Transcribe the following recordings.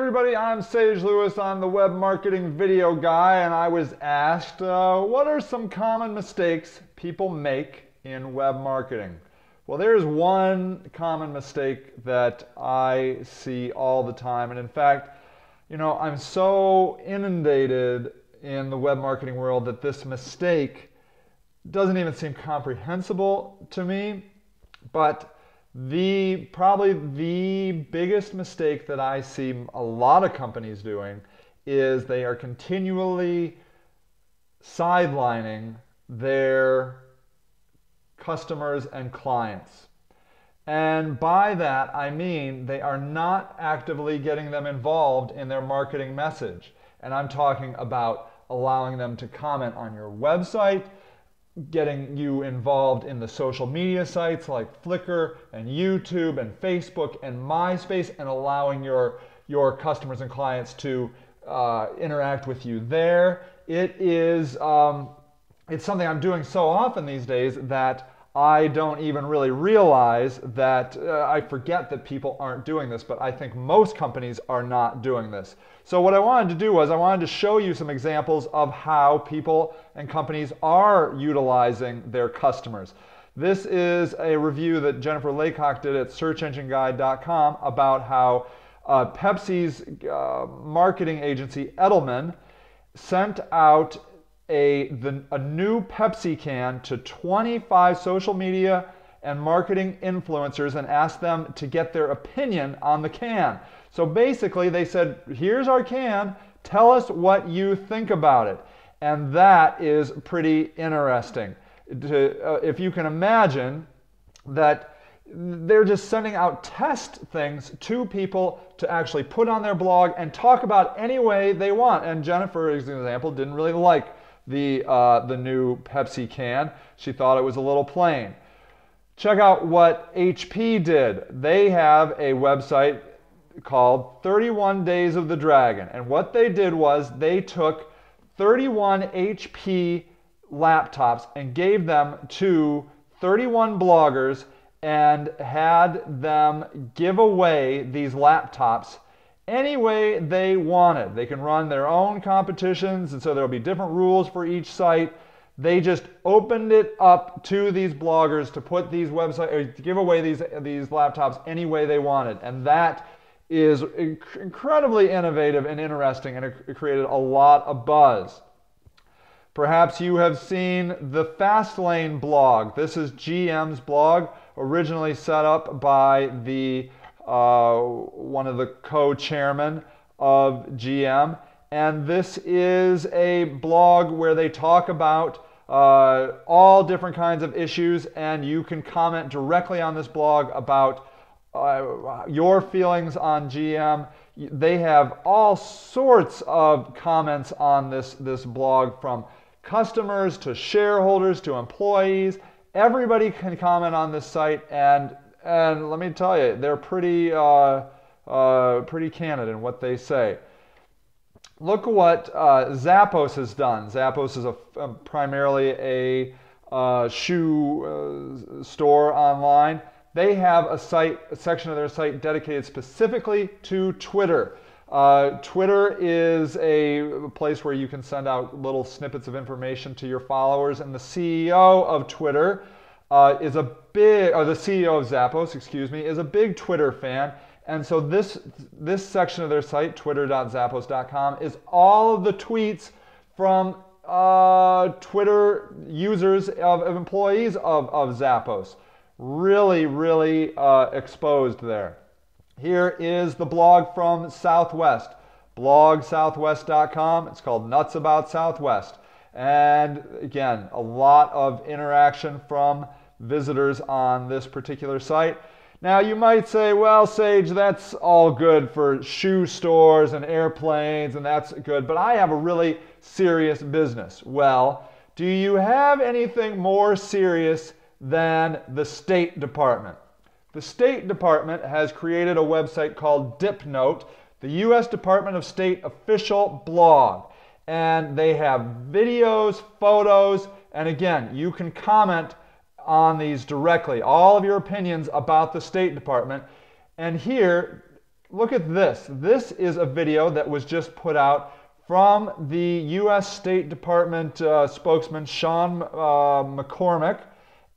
everybody, I'm Sage Lewis. I'm the web marketing video guy, and I was asked, what are some common mistakes people make in web marketing? Well, there's one common mistake that I see all the time, and in fact, I'm so inundated in the web marketing world that this mistake doesn't even seem comprehensible to me, but probably the biggest mistake that I see a lot of companies doing is they are continually sidelining their customers and clients. And by that, I mean they are not actively getting them involved in their marketing message. And I'm talking about allowing them to comment on your website, getting you involved in the social media sites like Flickr and YouTube and Facebook and MySpace, and allowing your customers and clients to interact with you there. It's something I'm doing so often these days that I don't even really realize that I forget that people aren't doing this, but I think most companies are not doing this. So what I wanted to do was I wanted to show you some examples of how people and companies are utilizing their customers. This is a review that Jennifer Laycock did at SearchEngineGuide.com about how Pepsi's marketing agency, Edelman, sent out a new Pepsi can to 25 social media and marketing influencers and asked them to get their opinion on the can. So basically they said, here's our can, tell us what you think about it. And that is pretty interesting. If you can imagine that they're just sending out test things to people to actually put on their blog and talk about any way they want. And Jennifer, as an example, didn't really like the new Pepsi can. She thought it was a little plain. Check out what HP did. They have a website called 31 Days of the Dragon. And what they did was they took 31 HP laptops and gave them to 31 bloggers and had them give away these laptops any way they wanted. They can run their own competitions, and so there'll be different rules for each site. They just opened it up to these bloggers to put these websites, or to give away these laptops any way they wanted. And that is incredibly innovative and interesting, and it created a lot of buzz. Perhaps you have seen the Fastlane blog. This is GM's blog, originally set up by one of the co-chairmen of GM. And this is a blog where they talk about all different kinds of issues, and you can comment directly on this blog about your feelings on GM. They have all sorts of comments on this blog, from customers to shareholders to employees. Everybody can comment on this site, and let me tell you, they're pretty candid in what they say. Look what Zappos has done. Zappos is primarily a shoe store online. They have a section of their site dedicated specifically to Twitter. Twitter is a place where you can send out little snippets of information to your followers, and the CEO of Twitter the CEO of Zappos, is a big Twitter fan. And so this section of their site, twitter.zappos.com, is all of the tweets from Twitter users of employees of Zappos. Really, really exposed there. Here is the blog from Southwest, blogsouthwest.com. It's called Nuts About Southwest. And again, a lot of interaction from visitors on this particular site. Now you might say, well, Sage, that's all good for shoe stores and airplanes, and that's good, but I have a really serious business. Well, do you have anything more serious than the State Department? The State Department has created a website called DipNote, the U.S. Department of State official blog. And they have videos, photos, and again, you can comment on these directly, all of your opinions about the State Department. And here, look at this. This is a video that was just put out from the U.S. State Department spokesman, Sean McCormick,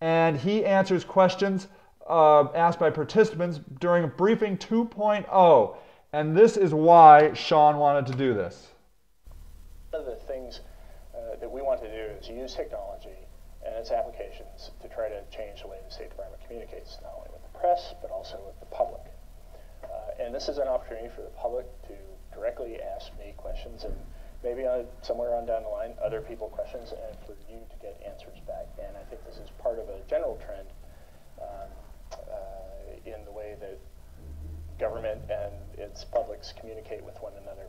and he answers questions asked by participants during a briefing 2.0. And this is why Sean wanted to do this. One of the things that we want to do is use technology and its applications to try to change the way the State Department communicates, not only with the press, but also with the public. And this is an opportunity for the public to directly ask me questions, and maybe somewhere on down the line, other people questions, and for you to get answers back. And I think this is part of a general trend in the way that government and its publics communicate with one another.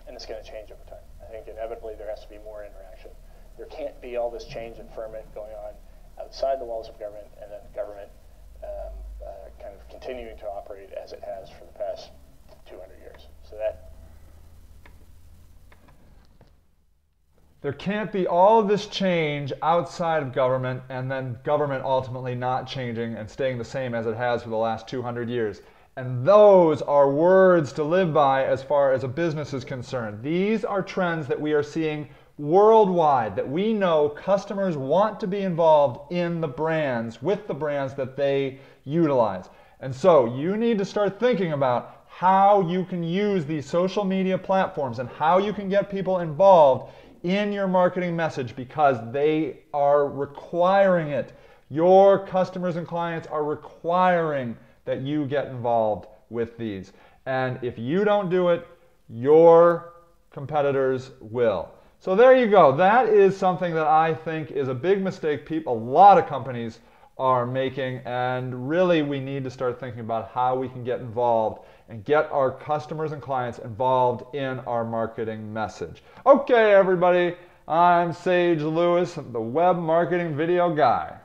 And it's going to change over time. I think inevitably there has to be more interaction. There can't be all this change and ferment going on outside the walls of government, and then government kind of continuing to operate as it has for the past 200 years. So that there can't be all of this change outside of government, and then government ultimately not changing and staying the same as it has for the last 200 years. And those are words to live by as far as a business is concerned. These are trends that we are seeing worldwide, that we know customers want to be involved in the brands, with the brands that they utilize. And so you need to start thinking about how you can use these social media platforms and how you can get people involved in your marketing message, because they are requiring it. Your customers and clients are requiring that you get involved with these. And if you don't do it, your competitors will. So there you go. That is something that I think is a big mistake a lot of companies are making, and really we need to start thinking about how we can get involved and get our customers and clients involved in our marketing message. Okay, everybody, I'm Sage Lewis, the Web Marketing Video Guy.